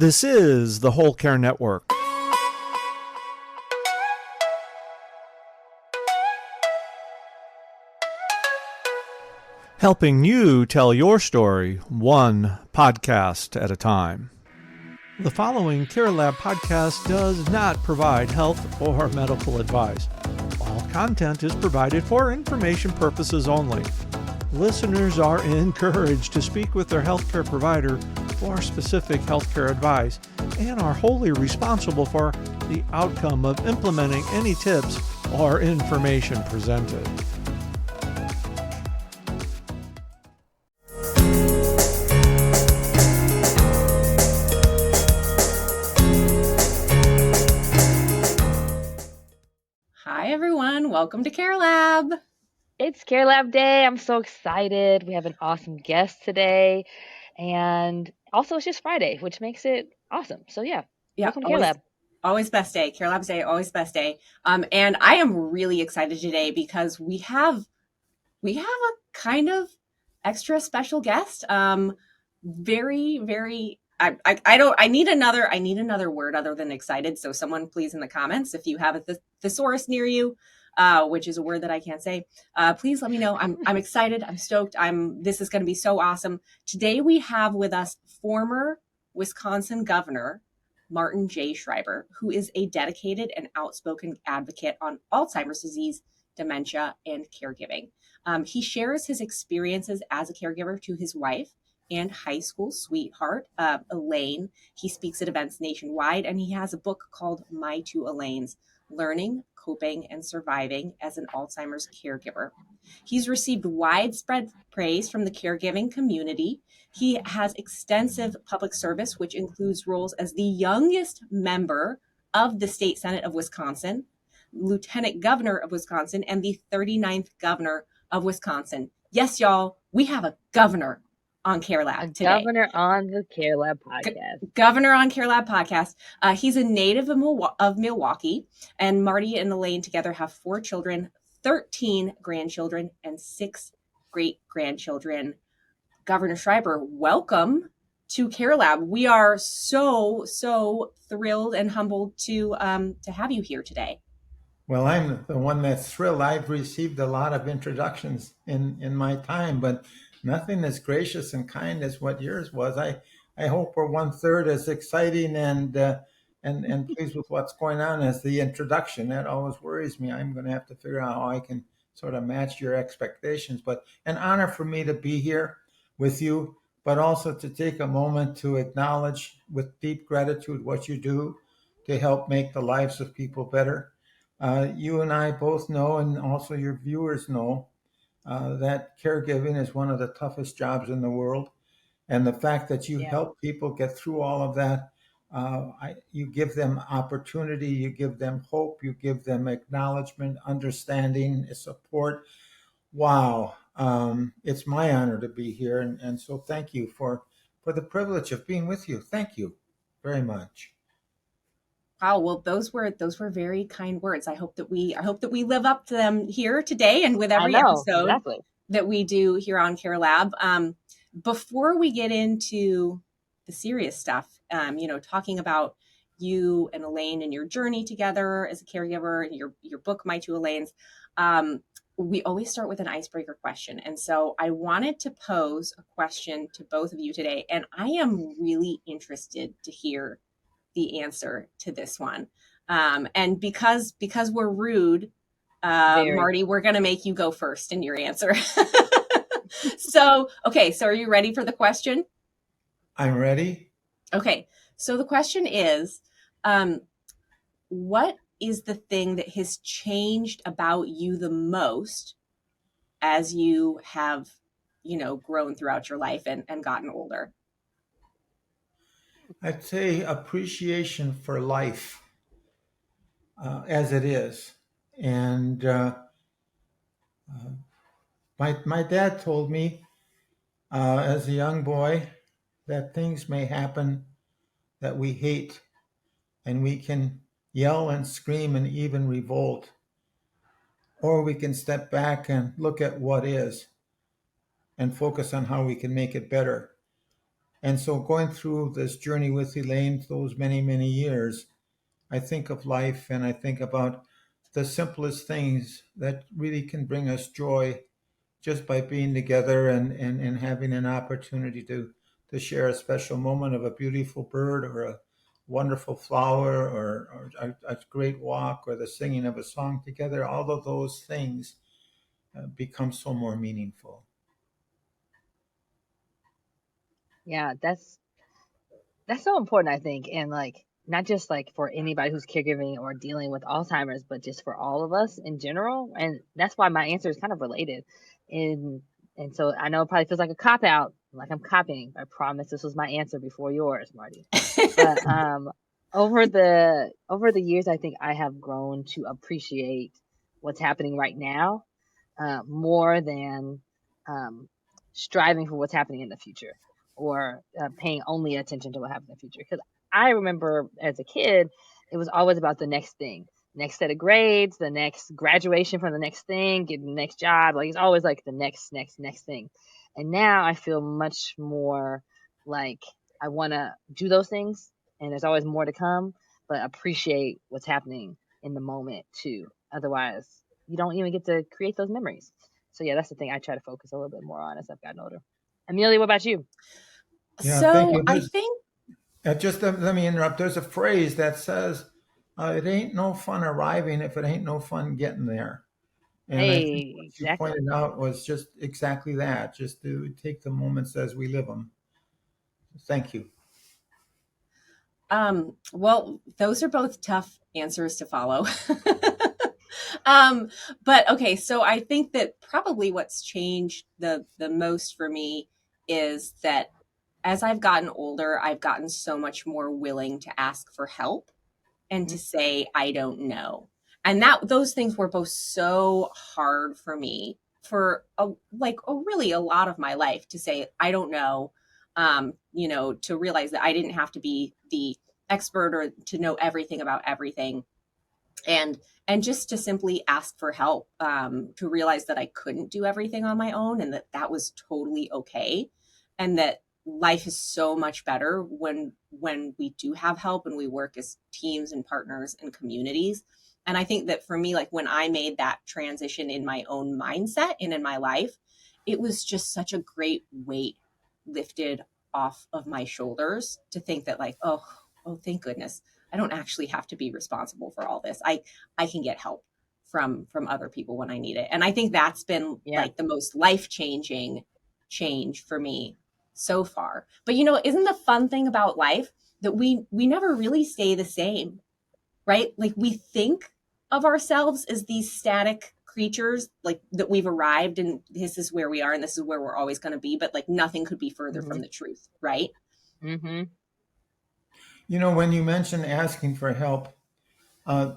This is the Whole Care Network. Helping you tell your story one podcast at a time. The following Care Lab podcast does not provide health or medical advice. All content is provided for information purposes only. Listeners are encouraged to speak with their healthcare provider for specific healthcare advice and are wholly responsible for the outcome of implementing any tips or information presented. Hi, everyone. Welcome to Care Lab. It's Care Lab Day. I'm so excited. We have an awesome guest today. And also, it's just Friday, which makes it awesome. So, welcome to Care Lab. Always best day. Care Lab's day, always best day. And I am really excited today because we have a kind of extra special guest. Very, very. I need another word other than excited. So someone please in the comments, if you have a thesaurus near you, which is a word that I can't say, please let me know. I'm excited. I'm stoked. This is going to be so awesome. Today we have with us former Wisconsin Governor Marty J. Schreiber, who is a dedicated and outspoken advocate on Alzheimer's disease, dementia, and caregiving. He shares his experiences as a caregiver to his wife and high school sweetheart, Elaine. He speaks at events nationwide, and he has a book called My Two Elaines, Learning, Coping, and Surviving as an Alzheimer's Caregiver. He's received widespread praise from the caregiving community. He has extensive public service, which includes roles as the youngest member of the State Senate of Wisconsin, Lieutenant Governor of Wisconsin, and the 39th Governor of Wisconsin. Yes, y'all, we have a governor on Care Lab today. Governor on the Care Lab podcast. Governor on Care Lab podcast. He's a native of Milwaukee, and Marty and Elaine together have 4 children, 13 grandchildren, and 6 great-grandchildren. Governor Schreiber, welcome to Care Lab. We are so thrilled and humbled to have you here today. Well, I'm the one that's thrilled. I've received a lot of introductions in my time, but nothing as gracious and kind as what yours was. I hope we're 1/3 as exciting and pleased with what's going on as the introduction. That always worries me. I'm going to have to figure out how I can sort of match your expectations. But an honor for me to be here with you, but also to take a moment to acknowledge with deep gratitude what you do to help make the lives of people better. You and I both know, and also your viewers know, that caregiving is one of the toughest jobs in the world. And the fact that you help people get through all of that, you give them opportunity, you give them hope, you give them acknowledgement, understanding, support. Wow. It's my honor to be here. And so thank you for the privilege of being with you. Thank you very much. Wow, well, those were very kind words. I hope that we live up to them here today and with every episode that we do here on Care Lab. Before we get into the serious stuff, talking about you and Elaine and your journey together as a caregiver and your book, My Two Elaines, we always start with an icebreaker question. And so I wanted to pose a question to both of you today, and I am really interested to hear the answer to this one. And because we're rude, Marty, we're going to make you go first in your answer. So are you ready for the question? I'm ready. Okay. So the question is, what is the thing that has changed about you the most as you have, grown throughout your life and gotten older? I'd say appreciation for life as it is. And my dad told me as a young boy that things may happen that we hate, and we can yell and scream and even revolt. Or we can step back and look at what is and focus on how we can make it better. And so going through this journey with Elaine, those many, many years, I think of life and I think about the simplest things that really can bring us joy just by being together and having an opportunity to share a special moment of a beautiful bird or a wonderful flower or a great walk or the singing of a song together. All of those things become so more meaningful. Yeah, that's so important, I think, and like not just like for anybody who's caregiving or dealing with Alzheimer's, but just for all of us in general. And that's why my answer is kind of related. And and so I know it probably feels like a cop out, like I'm copying. I promise this was my answer before yours, Marty. But over the years, I think I have grown to appreciate what's happening right now more than um, striving for what's happening in the future or paying only attention to what happens in the future. Because I remember as a kid, it was always about the next thing, next set of grades, the next graduation from the next thing, getting the next job. Like it's always like the next thing. And now I feel much more like I want to do those things, and there's always more to come, but appreciate what's happening in the moment too. Otherwise, you don't even get to create those memories. So yeah, that's the thing I try to focus a little bit more on as I've gotten older. Amelia, what about you? Yeah, thank So you. I think, Just let me interrupt. There's a phrase that says, "It ain't no fun arriving if it ain't no fun getting there." And I think Hey, what you exactly. pointed out was just exactly that, just to take the moments as we live them. Thank you. well, those are both tough answers to follow. um, but okay, so I think that probably what's changed the most for me is that as I've gotten older, I've gotten so much more willing to ask for help and to Mhm. say I don't know. And that those things were both so hard for me for really a lot of my life to say I don't know. To realize that I didn't have to be the expert or to know everything about everything, and just to simply ask for help, to realize that I couldn't do everything on my own and that that was totally okay, and that life is so much better when we do have help and we work as teams and partners and communities. And I think that for me, like when I made that transition in my own mindset and in my life, it was just such a great weight lifted off of my shoulders to think that like, oh, thank goodness I don't actually have to be responsible for all this. I can get help from other people when I need it. And I think that's been Yeah. like the most life-changing change for me so far. But isn't the fun thing about life that we never really stay the same, right? Like we think of ourselves as these static creatures, like that we've arrived and this is where we are and this is where we're always going to be, but like nothing could be further Mhm. from the truth, right? Mhm. When you mentioned asking for help,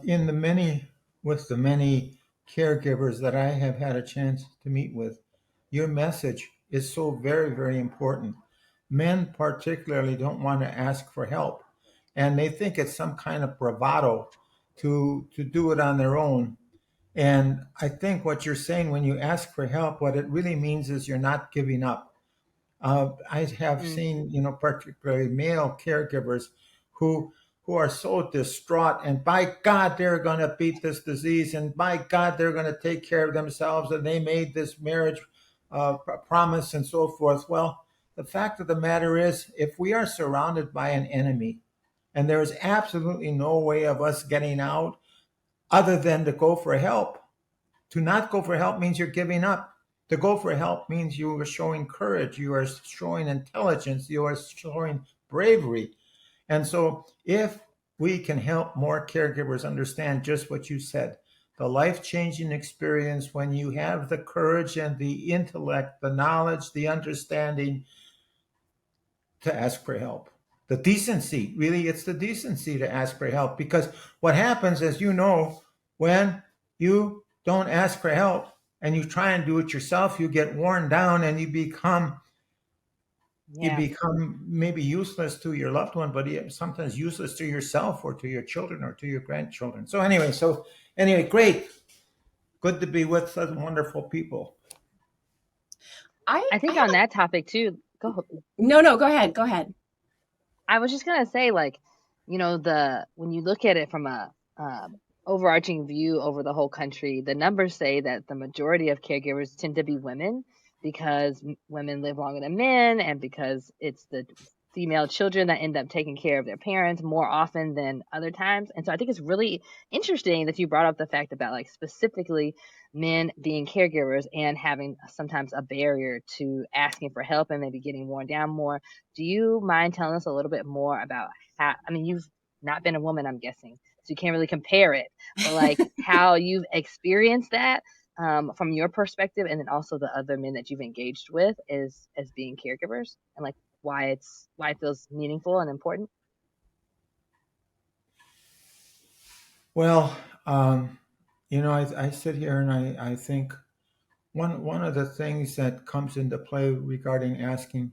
in the many caregivers that I have had a chance to meet with, your message is so very, very important. Men particularly don't want to ask for help, and they think it's some kind of bravado to do it on their own. And I think what you're saying when you ask for help, what it really means is you're not giving up. I have Mm. seen, particularly male caregivers who who are so distraught, and by God, they're going to beat this disease, and by God, they're going to take care of themselves, and they made this marriage promise and so forth. Well, the fact of the matter is, if we are surrounded by an enemy, and there is absolutely no way of us getting out other than to go for help. To not go for help means you're giving up. To go for help means you are showing courage, you are showing intelligence, you are showing bravery. And so, if we can help more caregivers understand just what you said, the life changing experience when you have the courage and the intellect, the knowledge, the understanding to ask for help. The decency, really, it's the decency to ask for help because what happens, as you know, when you don't ask for help and you try and do it yourself, you get worn down and you Yeah. become maybe useless to your loved one, but sometimes useless to yourself or to your children or to your grandchildren. So anyway, great, good to be with such wonderful people. I I I think have on that topic too. Go. No, go ahead. Go ahead. I was just gonna say, like, when you look at it from a overarching view over the whole country, the numbers say that the majority of caregivers tend to be women because women live longer than men, and because it's the female children that end up taking care of their parents more often than other times. And so I think it's really interesting that you brought up the fact about, like, specifically men being caregivers and having sometimes a barrier to asking for help and maybe getting worn down more. Do you mind telling us a little bit more about how, I mean, you've not been a woman, I'm guessing, so you can't really compare it, but like how you've experienced that from your perspective, and then also the other men that you've engaged with as being caregivers, and like why it feels meaningful and important. Well, I sit here and I think one of the things that comes into play regarding asking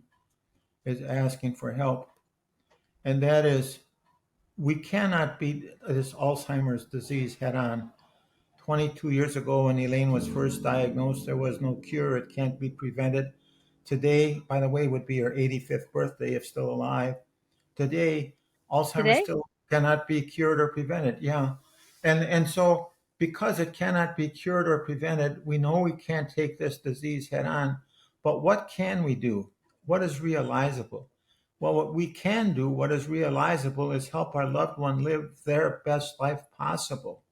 is asking for help, and that is we cannot beat this Alzheimer's disease head on. 22 years ago, when Elaine was first diagnosed, there was no cure. It can't be prevented. Today, by the way, would be her 85th birthday if still alive. Today, Alzheimer's Today? still cannot be cured or prevented. Yeah. And so because it cannot be cured or prevented, we know we can't take this disease head on. But what can we do? What is realizable? Well, what we can do, what is realizable, is help our loved one live their best life possible.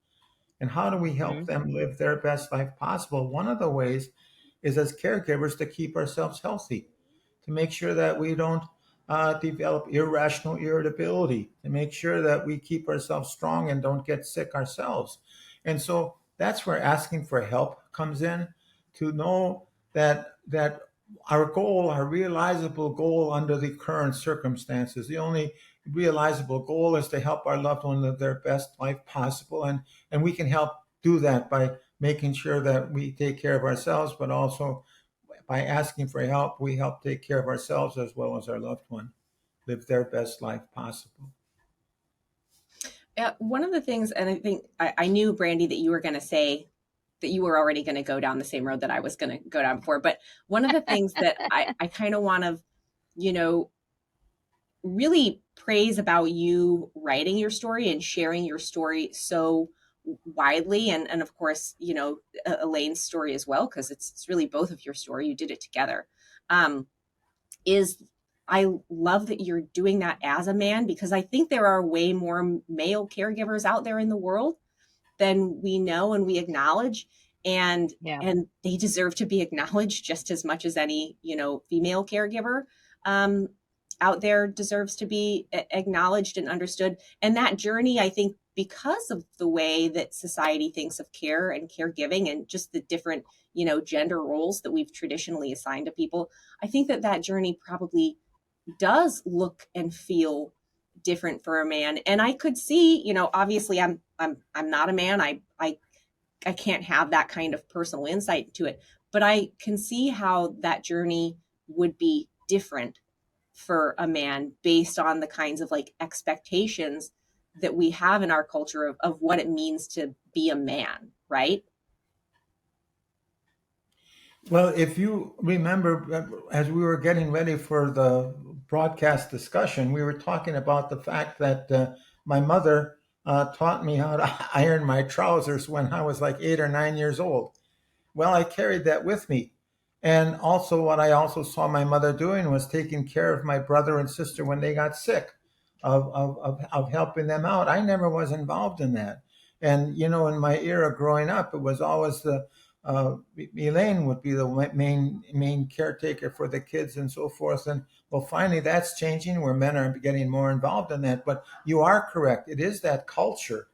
And how do we help Hmm. them live their best life possible? One of the ways is as caregivers to keep ourselves healthy, to make sure that we don't develop irrational irritability, to make sure that we keep ourselves strong and don't get sick ourselves. And so that's where asking for help comes in, to know that our goal, our realizable goal under the current circumstances, the only realizable goal is to help our loved one live their best life possible. And we can help do that by making sure that we take care of ourselves, but also by asking for help, we help take care of ourselves as well as our loved one live their best life possible. Yeah, one of the things, and I think I knew, Brandy, that you were going to say that you were already going to go down the same road that I was going to go down before. But one of the things that I kind of want to, you know, really praise about you writing your story and sharing your story so widely, and of course, Elaine's story as well, because it's really both of your story. You did it together. Is I love that you're doing that as a man, because I think there are way more male caregivers out there in the world than we know and we acknowledge, and Yeah. they deserve to be acknowledged just as much as any female caregiver um, out there deserves to be acknowledged and understood. And that journey, I think, because of the way that society thinks of care and caregiving and just the different gender roles that we've traditionally assigned to people, I think that journey probably does look and feel different for a man. And I could see, obviously I'm not a man. I can't have that kind of personal insight to it, but I can see how that journey would be different for a man based on the kinds of like expectations that we have in our culture of what it means to be a man, right? Well, if you remember, as we were getting ready for the broadcast discussion, we were talking about the fact that my mother taught me how to iron my trousers when I was like 8 or 9 years old. Well, I carried that with me. And also, what I also saw my mother doing was taking care of my brother and sister when they got sick, of helping them out. I never was involved in that. And, in my era growing up, it was always Elaine would be the main caretaker for the kids and so forth. And well, finally, that's changing where men are getting more involved in that. But you are correct. It is that culture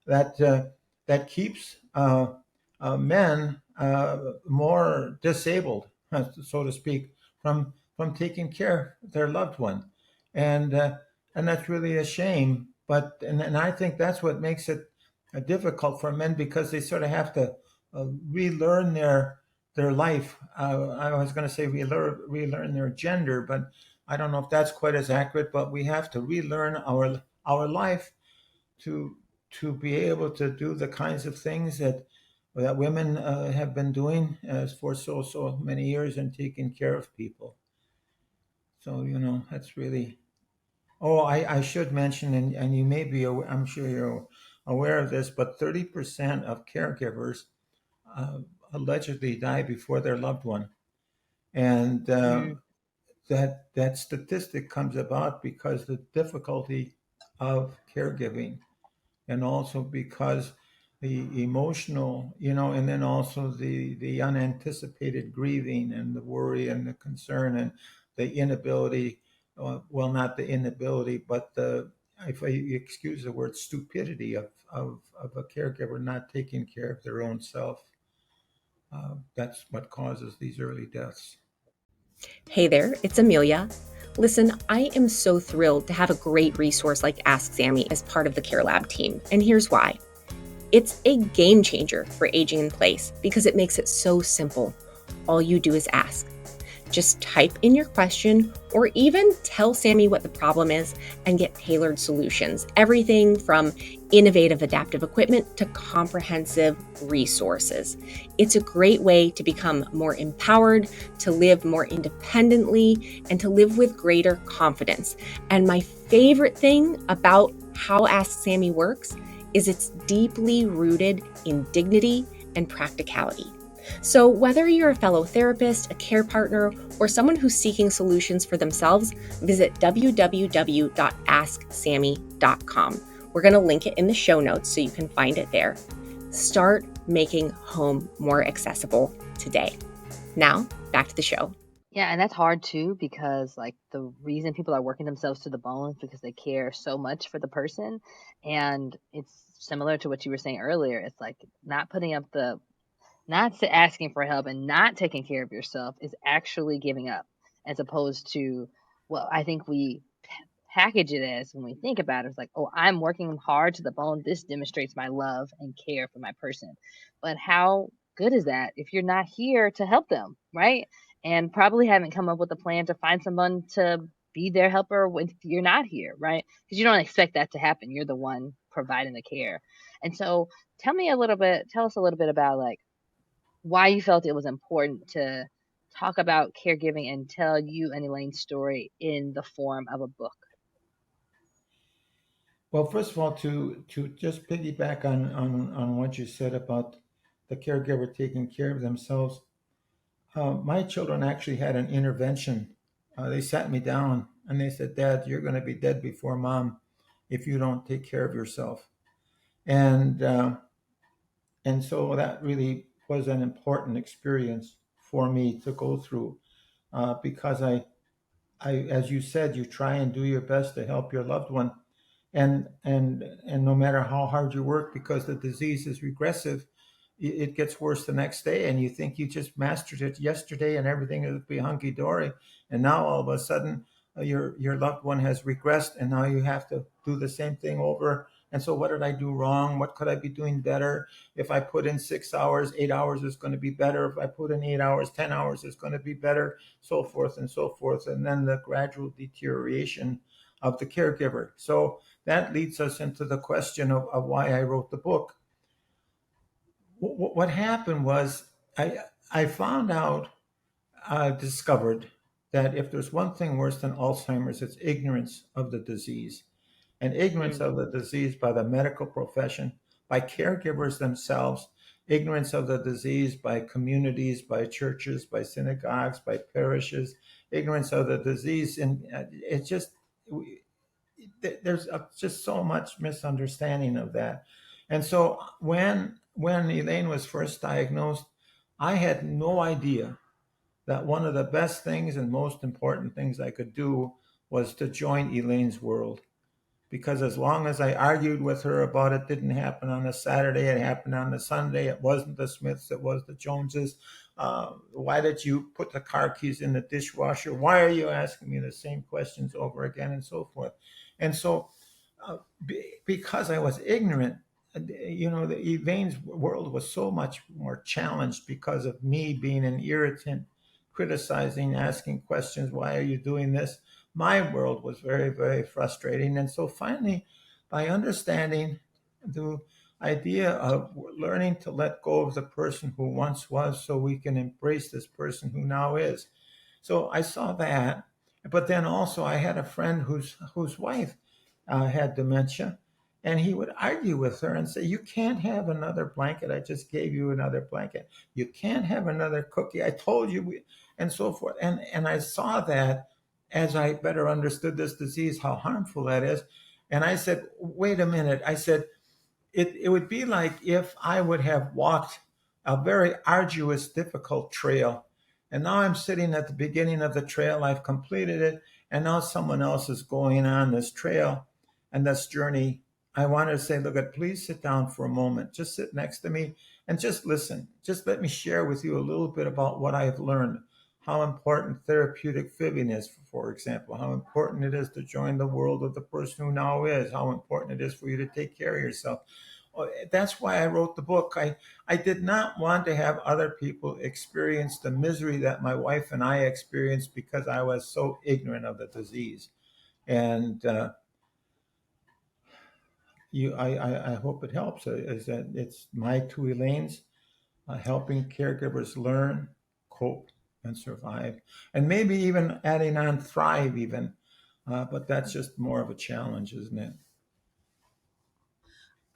that keeps men more disabled, so to speak, from taking care of their loved one, and and that's really a shame. But and I think that's what makes it difficult for men, because they sort of have to relearn their life. I was going to say relearn their gender, but I don't know if that's quite as accurate. But we have to relearn our life to be able to do the kinds of things that women have been doing for so many years and taking care of people. So, that's really. Oh, I should mention, and you may be, I'm sure you're aware of this, but 30% of caregivers uh, allegedly die before their loved one. And Mm, that statistic comes about because the difficulty of caregiving, and also because the emotional, and then also the unanticipated grieving and the worry and the concern and the inability, well, not the inability, but the, if I excuse the word, stupidity of a caregiver not taking care of their own self. That's what causes these early deaths. Hey there, it's Amelia. Listen, I am so thrilled to have a great resource like Ask Sammy as part of the Care Lab team, and here's why. It's a game changer for aging in place because it makes it so simple. All you do is ask. Just type in your question or even tell Sammy what the problem is and get tailored solutions. Everything from innovative adaptive equipment to comprehensive resources. It's a great way to become more empowered, to live more independently, and to live with greater confidence. And my favorite thing about how Ask Sammy works is it's deeply rooted in dignity and practicality. So, whether you're a fellow therapist, a care partner, or someone who's seeking solutions for themselves, visit www.asksammy.com. We're going to link it in the show notes so you can find it there. Start making home more accessible today. Now, back to the show. yeah, and that's hard too because like the reason people are working themselves to the bone is because they care so much for the person, and it's similar to what you were saying earlier. It's like not putting up the not asking for help and not taking care of yourself is actually giving up, as opposed to what I think we package it as when we think about it. It's like, oh, I'm working hard to the bone. This demonstrates my love and care for my person. But how good is that if you're not here to help them, right? And probably haven't come up with a plan to find someone to be their helper when you're not here, right? Because you don't expect that to happen. You're the one providing the care. And so tell us a little bit about like why you felt it was important to talk about caregiving and tell you and Elaine's story in the form of a book. Well, first of all, to just piggyback on what you said about the caregiver taking care of themselves, my children actually had an intervention. They sat me down and they said, "Dad, you're going to be dead before Mom if you don't take care of yourself." And and so that really was an important experience for me to go through, because as you said, you try and do your best to help your loved one, and no matter how hard you work, because the disease is regressive, it gets worse the next day, and you think you just mastered it yesterday and everything will be hunky-dory, and now all of a sudden your loved one has regressed, and now you have to do the same thing over. And so what did I do wrong? What could I be doing better? If I put in 6 hours, 8 hours is going to be better. If I put in 8 hours, 10 hours is going to be better, so forth and so forth. And then the gradual deterioration of the caregiver. So that leads us into the question of why I wrote the book. What happened was I found out, discovered that if there's one thing worse than Alzheimer's, it's ignorance of the disease, and ignorance Mm, of the disease by the medical profession, by caregivers themselves, ignorance of the disease by communities, by churches, by synagogues, by parishes, ignorance of the disease. And it's just, there's just so much misunderstanding of that. And so when Elaine was first diagnosed, I had no idea that one of the best things and most important things I could do was to join Elaine's world. Because as long as I argued with her about it didn't happen on a Saturday, it happened on a Sunday. It wasn't the Smiths, it was the Joneses. Why did you put the car keys in the dishwasher? Why are you asking me the same questions over again, and so forth? And so, because I was ignorant, the Elaine's world was so much more challenged because of me being an irritant, criticizing, asking questions. Why are you doing this? My world was very, very frustrating. And so finally, by understanding the idea of learning to let go of the person who once was so we can embrace this person who now is. So I saw that. But then also, I had a friend whose wife had dementia, and he would argue with her and say, "You can't have another blanket. I just gave you another blanket. You can't have another cookie. I told you," and so forth. And I saw that as I better understood this disease, how harmful that is. And I said, "Wait a minute." I said, it would be like if I would have walked a very arduous, difficult trail. And now I'm sitting at the beginning of the trail. I've completed it. And now someone else is going on this trail and this journey. I wanted to say, look, please sit down for a moment. Just sit next to me and just listen. Just let me share with you a little bit about what I've learned, how important therapeutic fibbing is, for example, how important it is to join the world of the person who now is, how important it is for you to take care of yourself. That's why I wrote the book. I did not want to have other people experience the misery that my wife and I experienced because I was so ignorant of the disease. And I hope it helps. Is that it's my two Elaines, helping caregivers learn, cope, and survive, and maybe even adding on thrive even. But that's just more of a challenge, isn't it?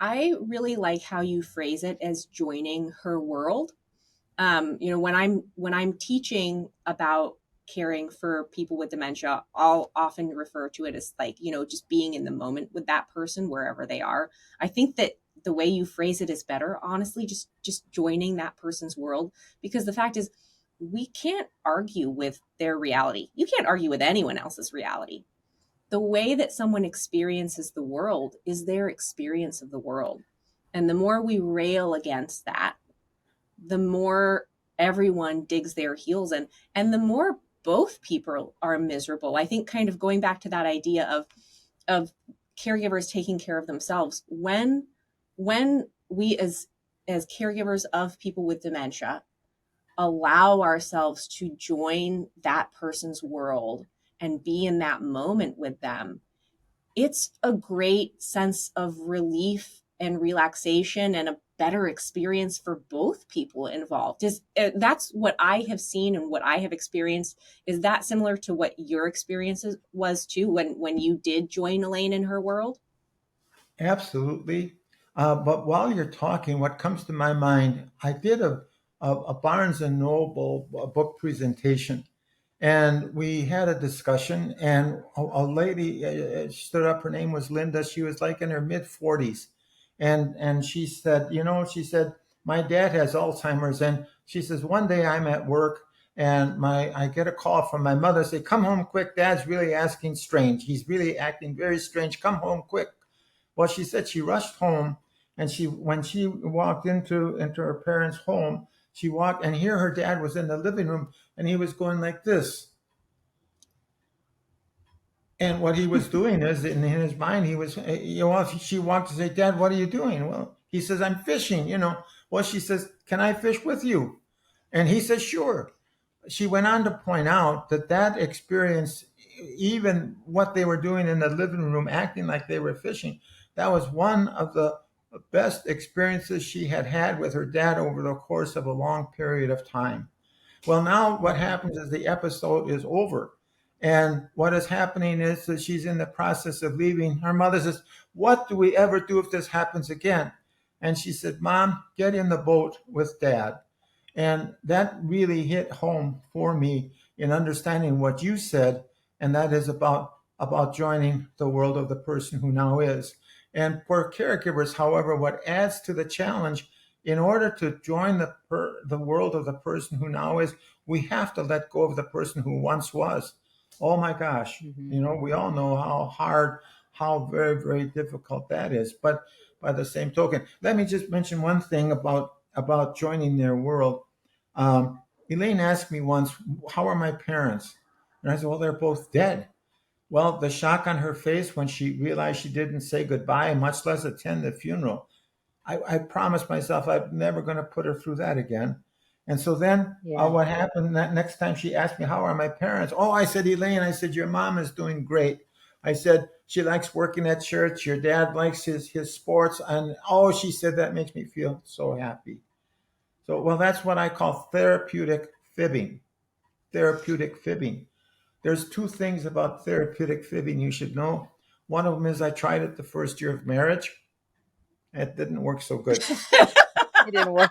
I really like how you phrase it as joining her world. When I'm teaching about caring for people with dementia, I'll often refer to it as like, just being in the moment with that person wherever they are. I think that the way you phrase it is better, honestly, just joining that person's world, because the fact is we can't argue with their reality. You can't argue with anyone else's reality. The way that someone experiences the world is their experience of the world. And the more we rail against that, the more everyone digs their heels in, and the more both people are miserable. I think, kind of going back to that idea of caregivers taking care of themselves, when we as caregivers of people with dementia allow ourselves to join that person's world and be in that moment with them, it's a great sense of relief and relaxation and a better experience for both people involved. Is That's what I have seen and what I have experienced. Is that similar to what your experiences was too when you did join Elaine in her world? Absolutely. But while you're talking, what comes to my mind, I did a Barnes and Noble book presentation, and we had a discussion, and a lady stood up. Her name was Linda. She was like in her mid 40s. And she said, she said, my dad has Alzheimer's. And she says, one day I'm at work and I get a call from my mother, say, come home quick. Dad's really acting strange. He's really acting very strange. Come home quick. Well, she said she rushed home, and when she walked into her parents' home, she walked, and here her dad was in the living room, and he was going like this. And what he was doing is, in his mind, he was, she walked to say, Dad, what are you doing? Well, he says, I'm fishing. Well, she says, can I fish with you? And he says, sure. She went on to point out that experience, even what they were doing in the living room, acting like they were fishing, that was one of the best experiences she had had with her dad over the course of a long period of time. Well, now what happens is the episode is over. And what is happening is that she's in the process of leaving. Her mother says, what do we ever do if this happens again? And she said, Mom, get in the boat with Dad. And that really hit home for me in understanding what you said, and that is about joining the world of the person who now is. And for caregivers, however, what adds to the challenge, in order to join the world of the person who now is, we have to let go of the person who once was. Oh my gosh, we all know how hard, how very, very difficult that is. But by the same token, let me just mention one thing about joining their world. Elaine asked me once, how are my parents? And I said, well, they're both dead. Well, the shock on her face when she realized she didn't say goodbye, much less attend the funeral, I promised myself I'm never going to put her through that again. And so then what happened that next time she asked me, how are my parents? Oh, I said, Elaine, I said, your mom is doing great. I said, she likes working at church. Your dad likes his sports. And she said, that makes me feel so happy. So, well, that's what I call therapeutic fibbing. Therapeutic fibbing. There's two things about therapeutic fibbing you should know. One of them is I tried it the first year of marriage. It didn't work so good. It didn't work.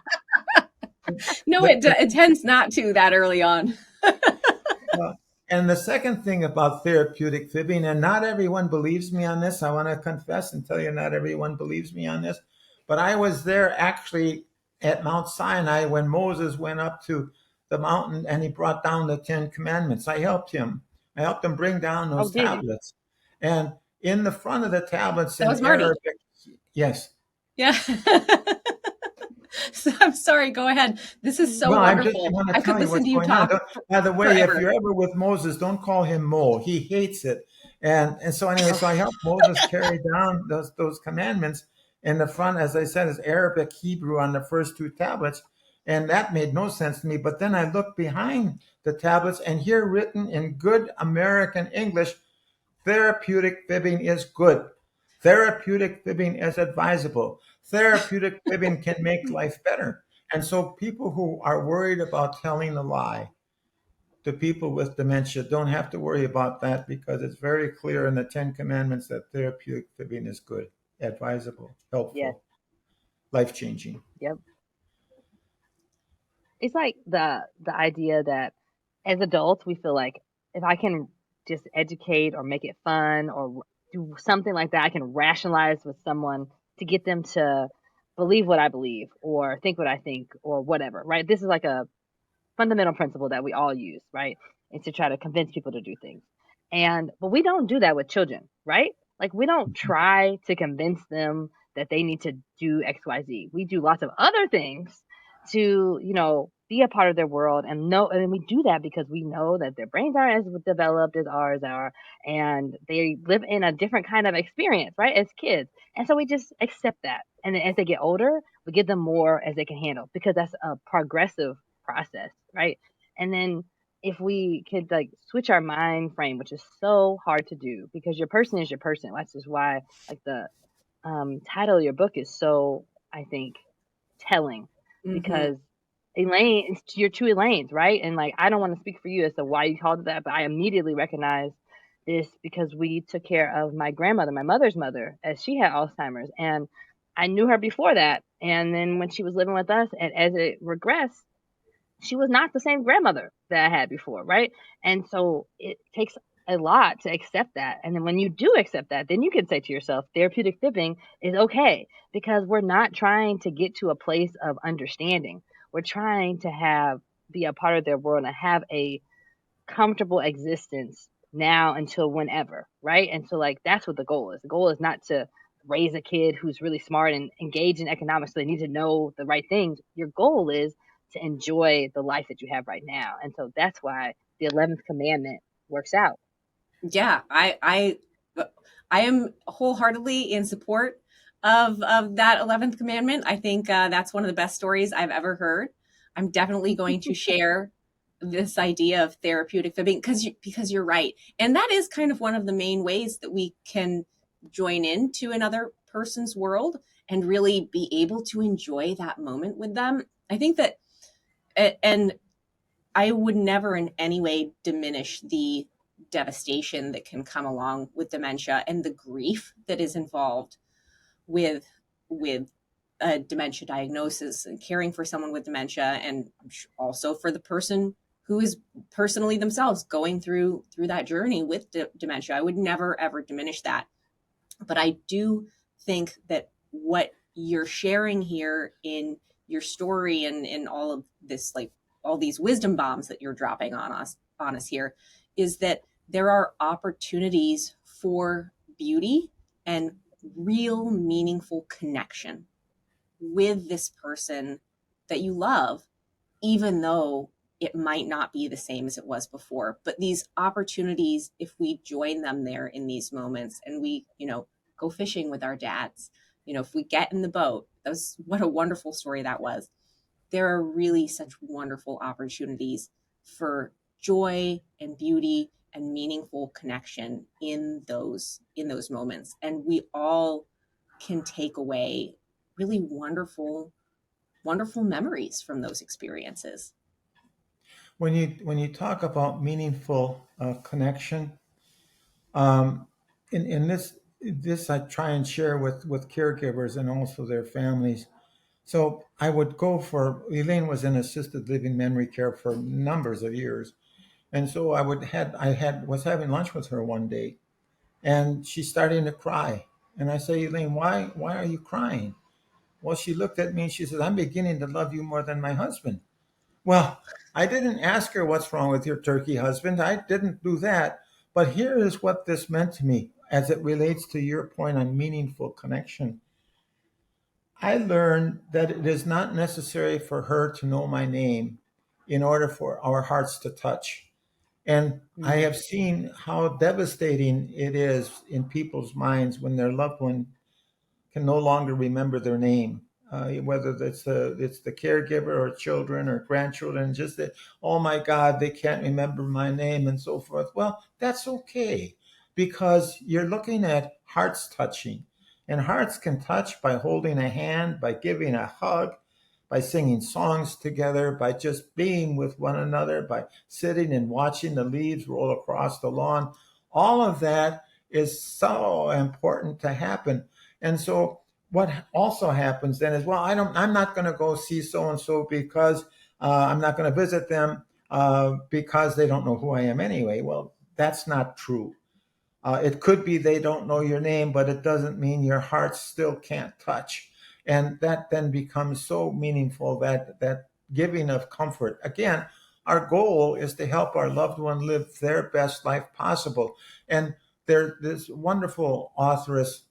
No, The, it tends not to that early on. uh, and the second thing about therapeutic fibbing, and not everyone believes me on this, I want to confess and tell you not everyone believes me on this, but I was there actually at Mount Sinai when Moses went up to the mountain and he brought down the 10 Commandments. I helped him. I helped him bring down Oh, those did you? tablets. And in the front of the tablets That in was Marty. Arabic, yes. Yeah. So I'm sorry. Go ahead. This is so Well, I just wonderful. want to I could tell you listen what's to you going on. talk By the way, if forever. you're ever with Moses, don't call him Mo. He hates it. And so anyway, Oh, so I helped Moses carry down those commandments. In the front, as I said, is Arabic Hebrew on the first two tablets. And that made no sense to me. But then I looked behind the tablets, and here written in good American English, therapeutic fibbing is good. Therapeutic fibbing is advisable. Therapeutic fibbing can make life better. And so people who are worried about telling a lie to people with dementia don't have to worry about that because it's very clear in the 10 Commandments that therapeutic fibbing is good, advisable, yes. helpful, life changing. Yep. It's like the idea that as adults we feel like if I can just educate or make it fun or do something like that, I can rationalize with someone to get them to believe what I believe or think what I think or whatever, right? This is like a fundamental principle that we all use, right? Is to try to convince people to do things. But we don't do that with children, right? Like we don't try to convince them that they need to do XYZ. We do lots of other things to, be a part of their world and we do that because we know that their brains aren't as developed as ours are and they live in a different kind of experience, right? As kids. And so we just accept that. And then as they get older, we give them more as they can handle because that's a progressive process, right? And then if we could like switch our mind frame, which is so hard to do because your person is your person. That's just why like the title of your book is so, I think, telling Hmm. because Elaine, it's your two Elaines, right? And like, I don't want to speak for you as to why you called it that, but I immediately recognized this because we took care of my grandmother, my mother's mother, as she had Alzheimer's. And I knew her before that. And then when she was living with us, and as it regressed, she was not the same grandmother that I had before, right? And so it takes a lot to accept that. And then when you do accept that, then you can say to yourself, therapeutic fibbing is okay because we're not trying to get to a place of understanding. We're trying to be a part of their world and have a comfortable existence now until whenever, right? And so like that's what the goal is. The goal is not to raise a kid who's really smart and engaged in economics so they need to know the right things. Your goal is to enjoy the life that you have right now. And so that's why the 11th commandment works out. Yeah, I am wholeheartedly in support of that 11th commandment. I think that's one of the best stories I've ever heard. I'm definitely going to share this idea of therapeutic fibbing because you're right, and that is kind of one of the main ways that we can join into another person's world and really be able to enjoy that moment with them. I think that, and I would never in any way diminish the devastation that can come along with dementia and the grief that is involved with with a dementia diagnosis and caring for someone with dementia, and also for the person who is personally themselves going through that journey with dementia. I would never ever diminish that, but I do think that what you're sharing here in your story and in all of this, like all these wisdom bombs that you're dropping on us here, is that there are opportunities for beauty and real meaningful connection with this person that you love, even though it might not be the same as it was before. But these opportunities, if we join them there in these moments and we, go fishing with our dads, if we get in the boat, what a wonderful story that was. There are really such wonderful opportunities for joy and beauty and meaningful connection in those moments. And we all can take away really wonderful, wonderful memories from those experiences. when you talk about meaningful connection, um, in this I try and share with caregivers and also their families. So I would go for Elaine was in assisted living memory care for numbers of years, and so I was having lunch with her one day, and she's starting to cry, and I say, Elaine, why are you crying? Well, she looked at me and she says, I'm beginning to love you more than my husband. Well, I didn't ask her what's wrong with your turkey husband. I didn't do that. But here is what this meant to me as it relates to your point on meaningful connection. I learned that it is not necessary for her to know my name in order for our hearts to touch. And I Mm. have seen how devastating it is in people's minds when their loved one can no longer remember their name, whether it's the caregiver or children or grandchildren. Just that, oh my God, they can't remember my name and so forth. Well, that's okay because you're looking at hearts touching, and hearts can touch by holding a hand, by giving a hug, by singing songs together, by just being with one another, by sitting and watching the leaves roll across the lawn. All of that is so important to happen. And so what also happens then is, well, I'm not going to go see so and so because I'm not going to visit them because they don't know who I am anyway. Well, that's not true. It could be they don't know your name, but it doesn't mean your heart still can't touch. And that then becomes so meaningful, that giving of comfort. Again, our goal is to help our loved one live their best life possible. And this wonderful authoress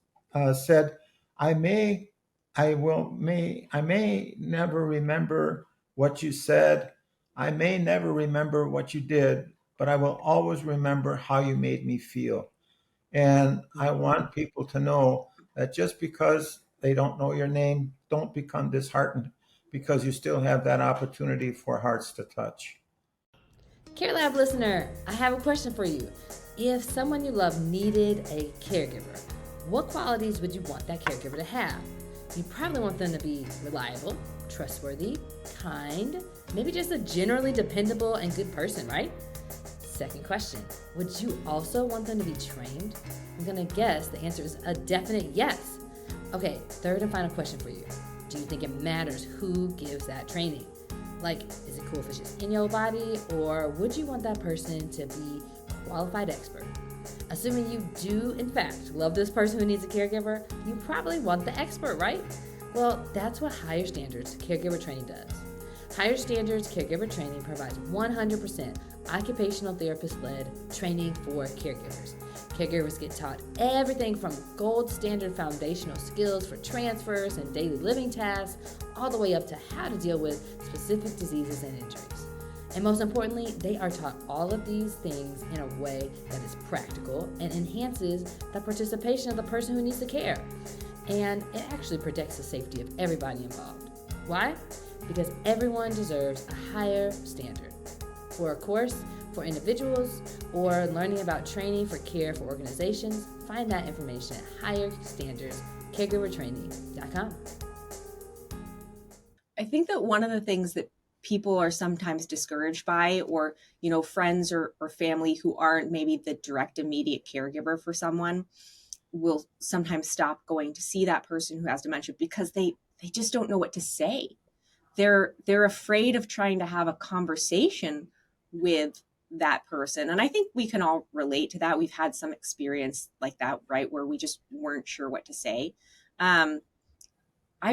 said, I may, I may never remember what you said. I may never remember what you did, but I will always remember how you made me feel. And I want people to know that just because they don't know your name, don't become disheartened because you still have that opportunity for hearts to touch. CareLab listener, I have a question for you. If someone you love needed a caregiver, what qualities would you want that caregiver to have? You probably want them to be reliable, trustworthy, kind, maybe just a generally dependable and good person, right? Second question, would you also want them to be trained? I'm gonna guess the answer is a definite yes. Okay, third and final question for you. Do you think it matters who gives that training? Like, is it cool if it's just in your body, or would you want that person to be a qualified expert? Assuming you do, in fact, love this person who needs a caregiver, you probably want the expert, right? Well, that's what Higher Standards Caregiver Training does. Higher Standards Caregiver Training provides 100% occupational therapist-led training for caregivers. Caregivers get taught everything from gold standard foundational skills for transfers and daily living tasks, all the way up to how to deal with specific diseases and injuries. And most importantly, they are taught all of these things in a way that is practical and enhances the participation of the person who needs the care. And it actually protects the safety of everybody involved. Why? Because everyone deserves a higher standard. For a course for individuals or learning about training for care for organizations, find that information at higherstandardscaregivertraining.com. I think that one of the things that people are sometimes discouraged by, or, friends or family who aren't maybe the direct immediate caregiver for someone, will sometimes stop going to see that person who has dementia because they just don't know what to say. They're afraid of trying to have a conversation with that person. And I think we can all relate to that. We've had some experience like that, right? Where we just weren't sure what to say. I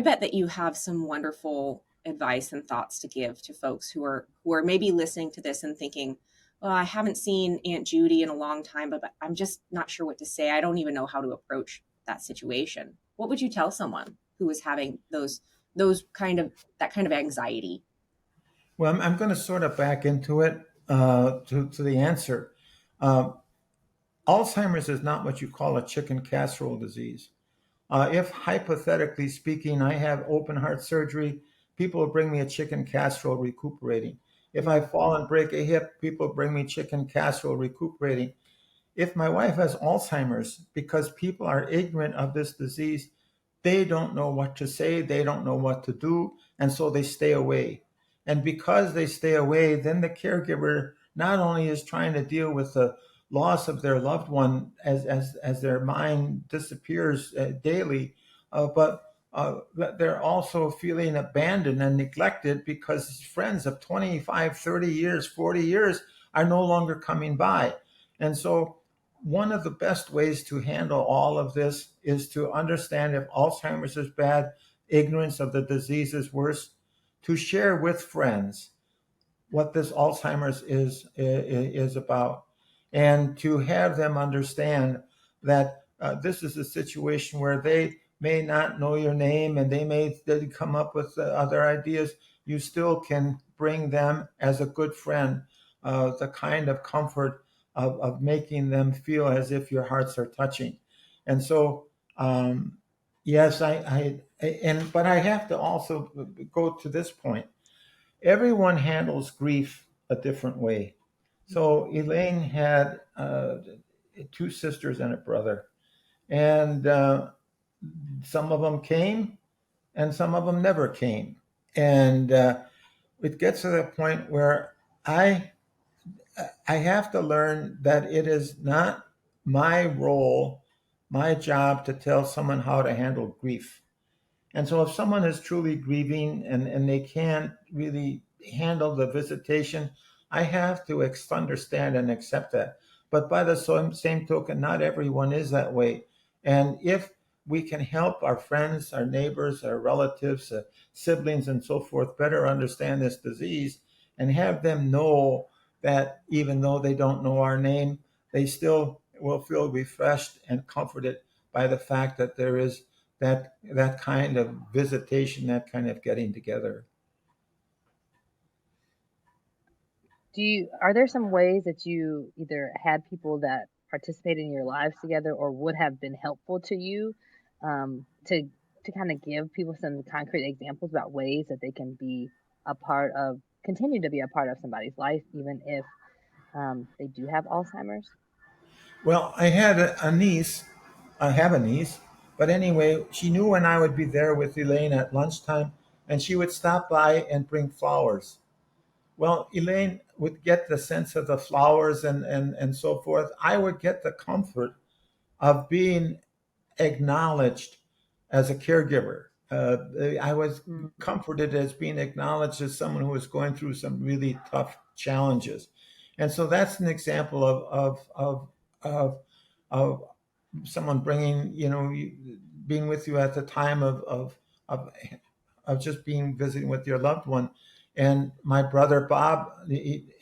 bet that you have some wonderful advice and thoughts to give to folks who are maybe listening to this and thinking, well, I haven't seen Aunt Judy in a long time, but I'm just not sure what to say. I don't even know how to approach that situation. What would you tell someone who is having that kind of anxiety? Well, I'm going to sort of back into it to the answer. Uh, Alzheimer's is not what you call a chicken casserole disease. If hypothetically speaking, I have open heart surgery, people will bring me a chicken casserole recuperating. If I fall and break a hip, people bring me chicken casserole recuperating. If my wife has Alzheimer's, because people are ignorant of this disease, they don't know what to say, they don't know what to do, and so they stay away. And because they stay away, then the caregiver not only is trying to deal with the loss of their loved one as their mind disappears daily, but they're also feeling abandoned and neglected because friends of 25, 30 years, 40 years are no longer coming by. And so one of the best ways to handle all of this is to understand if Alzheimer's is bad, ignorance of the disease is worse, to share with friends what this Alzheimer's is about, and to have them understand that this is a situation where they may not know your name and they come up with other ideas. You still can bring them as a good friend the kind of comfort of making them feel as if your hearts are touching. And so, yes, but I have to also go to this point. Everyone handles grief a different way. So Elaine had two sisters and a brother, and some of them came, and some of them never came. And it gets to the point where I have to learn that it is not my role, my job to tell someone how to handle grief. And so if someone is truly grieving and they can't really handle the visitation, I have to understand and accept that. But by the same token, not everyone is that way. And if we can help our friends, our neighbors, our relatives, siblings, and so forth better understand this disease and have them know that even though they don't know our name, they still will feel refreshed and comforted by the fact that there is that kind of visitation, that kind of getting together. Are there some ways that you either had people that participated in your lives together or would have been helpful to you, to kind of give people some concrete examples about ways that they can continue to be a part of somebody's life, even if they do have Alzheimer's? Well, I had a niece, I have a niece, but anyway, she knew when I would be there with Elaine at lunchtime, and she would stop by and bring flowers. Well, Elaine would get the sense of the flowers and so forth. I would get the comfort of being acknowledged as a caregiver. I was comforted as being acknowledged as someone who was going through some really tough challenges. And so that's an example of someone bringing, being with you at the time of just visiting with your loved one. And my brother Bob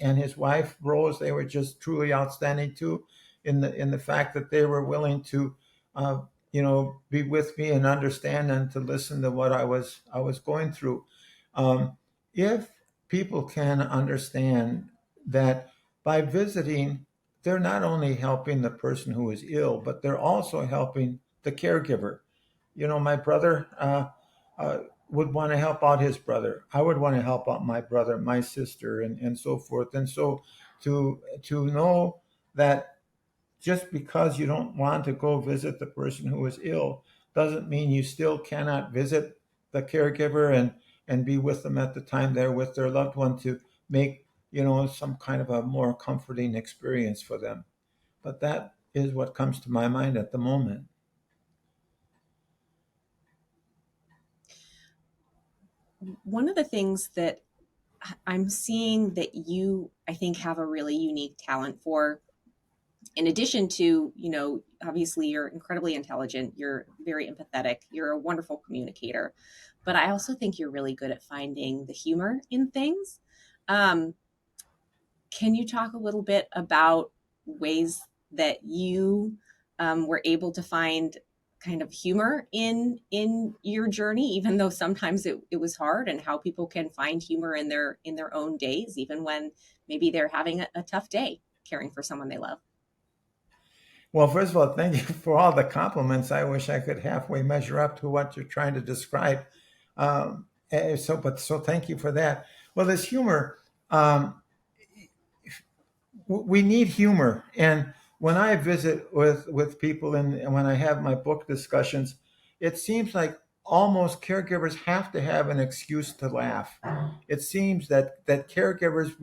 and his wife Rose, they were just truly outstanding too, in the fact that they were willing to, be with me and understand and to listen to what I was going through. If people can understand that by visiting, they're not only helping the person who is ill, but they're also helping the caregiver. My brother would want to help out his brother. I would want to help out my brother, my sister, and so forth. And so to know that just because you don't want to go visit the person who is ill doesn't mean you still cannot visit the caregiver and be with them at the time they're with their loved one to make, some kind of a more comforting experience for them. But that is what comes to my mind at the moment. One of the things that I'm seeing that you, I think, have a really unique talent for, in addition to, obviously you're incredibly intelligent, you're very empathetic, you're a wonderful communicator, but I also think you're really good at finding the humor in things. Can you talk a little bit about ways that you were able to find kind of humor in your journey, even though sometimes it was hard, and how people can find humor in their own days, even when maybe they're having a tough day caring for someone they love? Well, first of all, thank you for all the compliments. I wish I could halfway measure up to what you're trying to describe. So thank you for that. Well, this humor, we need humor. And when I visit with people and when I have my book discussions, it seems like almost caregivers have to have an excuse to laugh. It seems that caregivers,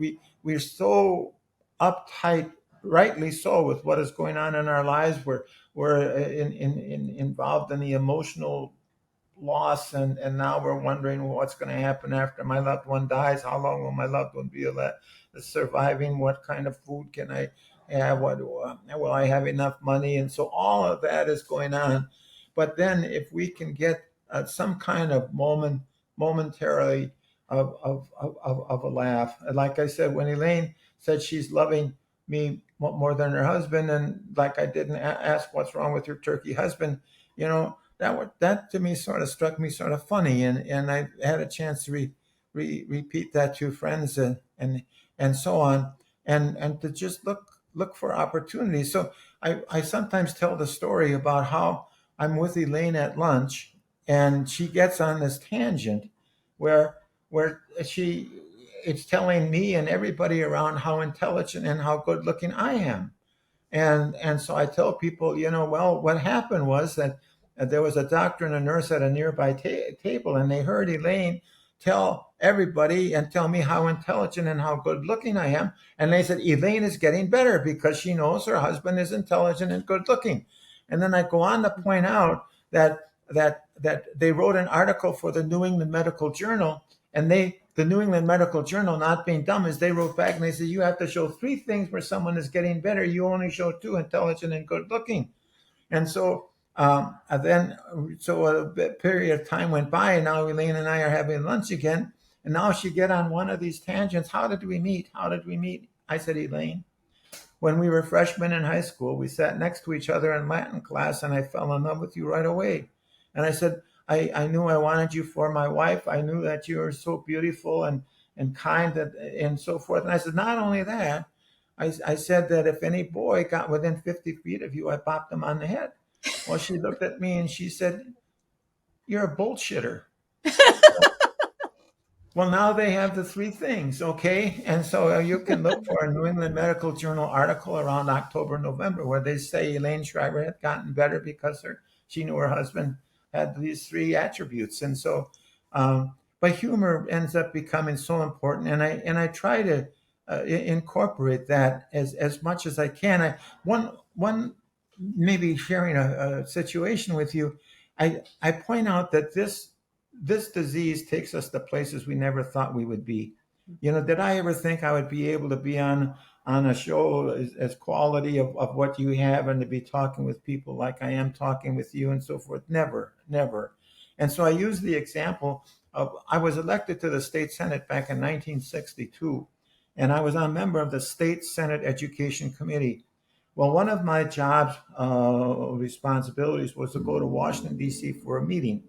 we're so uptight, rightly so, with what is going on in our lives. We're involved in the emotional loss, and now we're wondering, well, what's going to happen after my loved one dies. How long will my loved one be surviving? What kind of food can I have? What will I have enough money? And so all of that is going on. But then if we can get some kind of momentarily of a laugh, and like I said, when Elaine said she's loving me more than her husband, and like I didn't ask what's wrong with your turkey husband, that to me sort of struck me sort of funny, and I had a chance to repeat that to friends, and so on, and to just look for opportunities. So I sometimes tell the story about how I'm with Elaine at lunch, and she gets on this tangent where she it's telling me and everybody around how intelligent and how good looking I am. And so I tell people, well, what happened was that there was a doctor and a nurse at a nearby table, and they heard Elaine tell everybody and tell me how intelligent and how good looking I am. And they said, Elaine is getting better because she knows her husband is intelligent and good looking. And then I go on to point out that they wrote an article for the New England Medical Journal, and the New England Medical Journal, not being dumb, is they wrote back and they said, you have to show 3 things where someone is getting better. You only show 2, intelligent and good looking. And so so a period of time went by, and now Elaine and I are having lunch again. And now she get on one of these tangents. How did we meet? How did we meet? I said, Elaine, when we were freshmen in high school, we sat next to each other in Latin class, and I fell in love with you right away. And I said, I knew I wanted you for my wife. I knew that you were so beautiful and kind and so forth. And I said, not only that, I said that if any boy got within 50 feet of you, I popped him on the head. Well, she looked at me and she said, you're a bullshitter. Well, now they have the 3 things, okay? And so you can look for a New England Medical Journal article around October, November, where they say Elaine Schreiber had gotten better because she knew her husband had these 3 attributes. And so, but humor ends up becoming so important, and I try to incorporate that as much as I can. One maybe sharing a situation with you, I point out that this disease takes us to places we never thought we would be. Did I ever think I would be able to be on a show as quality of what you have, and to be talking with people like I am talking with you and so forth? Never. And so I use the example of, I was elected to the state Senate back in 1962, and I was a member of the state Senate Education Committee. Well, one of my job's responsibilities was to go to Washington, D.C. for a meeting.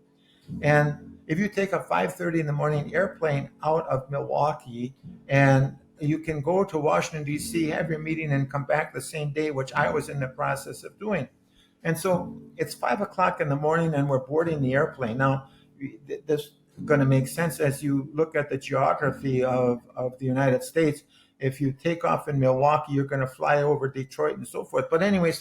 And if you take a 5:30 in the morning airplane out of Milwaukee, and you can go to Washington, D.C., have your meeting, and come back the same day, which I was in the process of doing. And so it's 5 o'clock in the morning, and we're boarding the airplane. Now, this is going to make sense as you look at the geography of the United States. If you take off in Milwaukee, you're going to fly over Detroit and so forth. But anyway,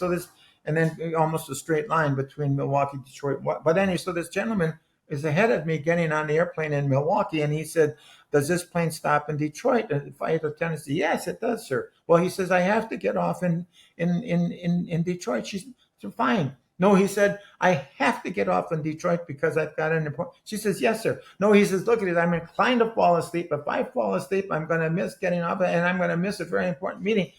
and then almost a straight line between Milwaukee, Detroit. But anyway, so this gentleman is ahead of me getting on the airplane in Milwaukee, and he said, does this plane stop in Detroit? And the flight attendant said, yes, it does, sir. Well, he says, I have to get off in Detroit. She said, fine. No, he said, I have to get off in Detroit because I've got an important. She says, yes, sir. No, he says, look at it. I'm inclined to fall asleep. If I fall asleep, I'm going to miss getting off, and I'm going to miss a very important meeting.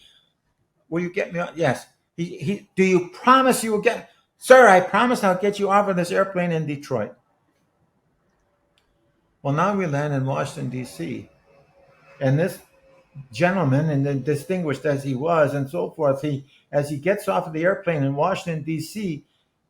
Will you get me off? Yes. Do you promise you will get? Sir, I promise I'll get you off of this airplane in Detroit. Well, now we land in Washington, D.C., and this gentleman, and then distinguished as he was and so forth, as he gets off of the airplane in Washington, D.C.,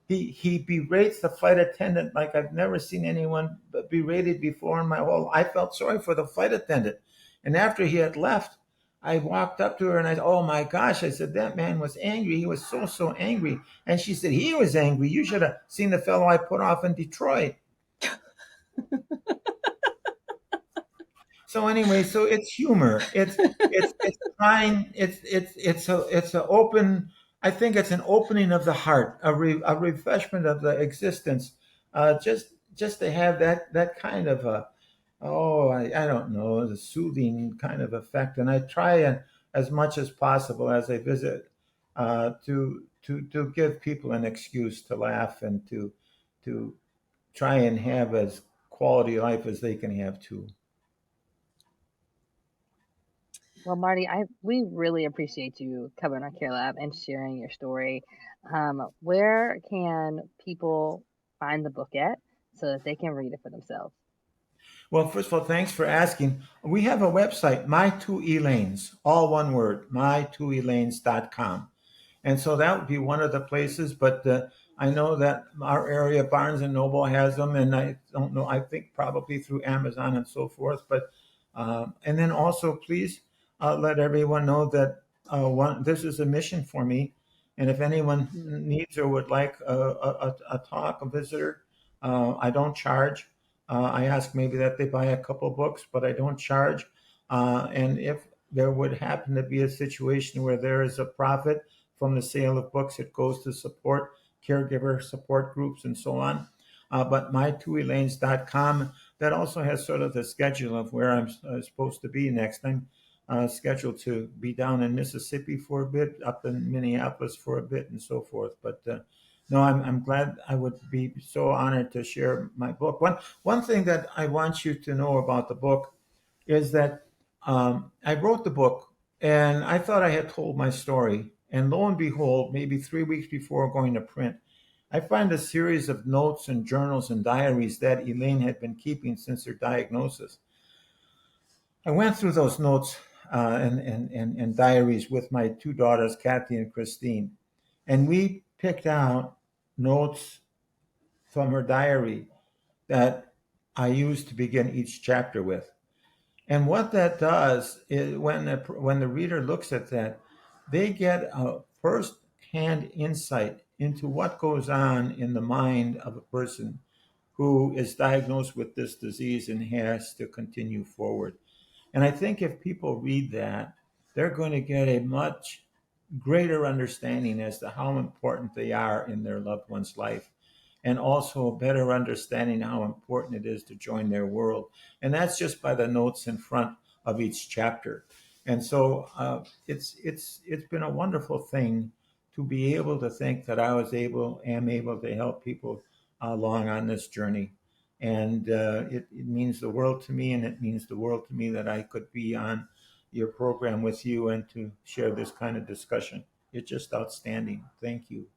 he berates the flight attendant like I've never seen anyone berated before in my whole. I felt sorry for the flight attendant. And after he had left, I walked up to her and I said, oh my gosh, I said, that man was angry. He was so angry. And she said, he was angry. You should have seen the fellow I put off in Detroit. So anyway, so it's humor. It's trying. It's an open. I think it's an opening of the heart, a refreshment of the existence. just to have that kind of a, oh, I don't know, the soothing kind of effect. And I try and as much as possible as I visit to give people an excuse to laugh and to try and have as quality life as they can have too. Well, Marty, we really appreciate you coming on Care Lab and sharing your story. Where can people find the book at so that they can read it for themselves? Well, first of all, thanks for asking. We have a website, My Two Elaines, all one word, my2elaines.com. And so that would be one of the places, but I know that our area, Barnes and Noble, has them, and I don't know, I think probably through Amazon and so forth. But and then also, please let everyone know that this is a mission for me, and if anyone needs or would like a talk, a visitor, I don't charge. I ask maybe that they buy a couple books, but I don't charge. And if there would happen to be a situation where there is a profit from the sale of books, it goes to support caregiver support groups and so on. But my2elaines.com, that also has sort of the schedule of where I'm supposed to be next. I'm scheduled to be down in Mississippi for a bit, up in Minneapolis for a bit, and so forth. But no, I'm glad. I would be so honored to share my book. One thing that I want you to know about the book is that I wrote the book and I thought I had told my story. And lo and behold, maybe 3 weeks before going to print, I find a series of notes and journals and diaries that Elaine had been keeping since her diagnosis. I went through those notes and diaries with my two daughters, Kathy and Christine, and we picked out notes from her diary that I used to begin each chapter with. And what that does is when the reader looks at that, they get a first-hand insight into what goes on in the mind of a person who is diagnosed with this disease and has to continue forward. And I think if people read that, they're going to get a much greater understanding as to how important they are in their loved one's life, and also a better understanding how important it is to join their world. And that's just by the notes in front of each chapter. And so it's been a wonderful thing to be able to think that I am able to help people along on this journey. And it means the world to me, and it means the world to me that I could be on your program with you and to share this kind of discussion. It's just outstanding. Thank you.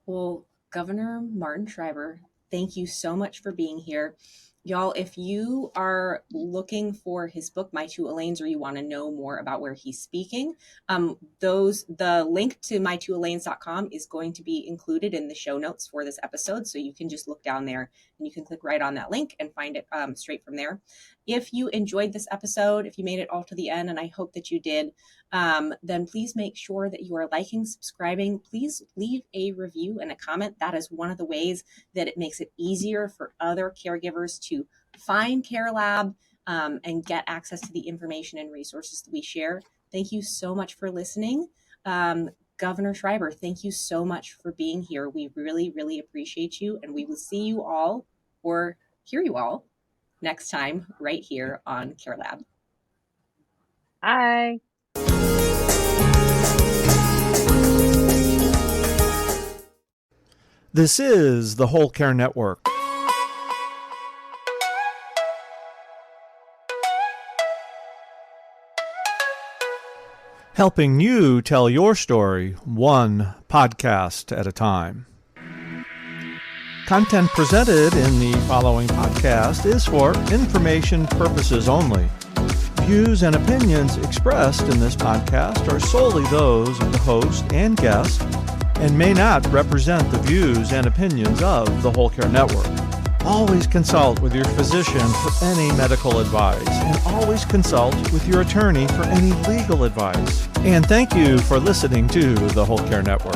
Well, Governor Martin Schreiber, thank you so much for being here. Y'all, if you are looking for his book, My Two Elaines, or you want to know more about where he's speaking, the link to my2elaines.com is going to be included in the show notes for this episode. So you can just look down there and you can click right on that link and find it straight from there. If you enjoyed this episode, if you made it all to the end, and I hope that you did, then please make sure that you are liking, subscribing. Please leave a review and a comment. That is one of the ways that it makes it easier for other caregivers to find Care Lab and get access to the information and resources that we share. Thank you so much for listening. Governor Schreiber, thank you so much for being here. We really, really appreciate you, and we will see you all or hear you all next time right here on Care Lab. Bye. This is the Whole Care Network. Helping you tell your story one podcast at a time. Content presented in the following podcast is for information purposes only. Views and opinions expressed in this podcast are solely those of the host and guest and may not represent the views and opinions of the Whole Care Network. Always consult with your physician for any medical advice, and always consult with your attorney for any legal advice. And thank you for listening to the Whole Care Network.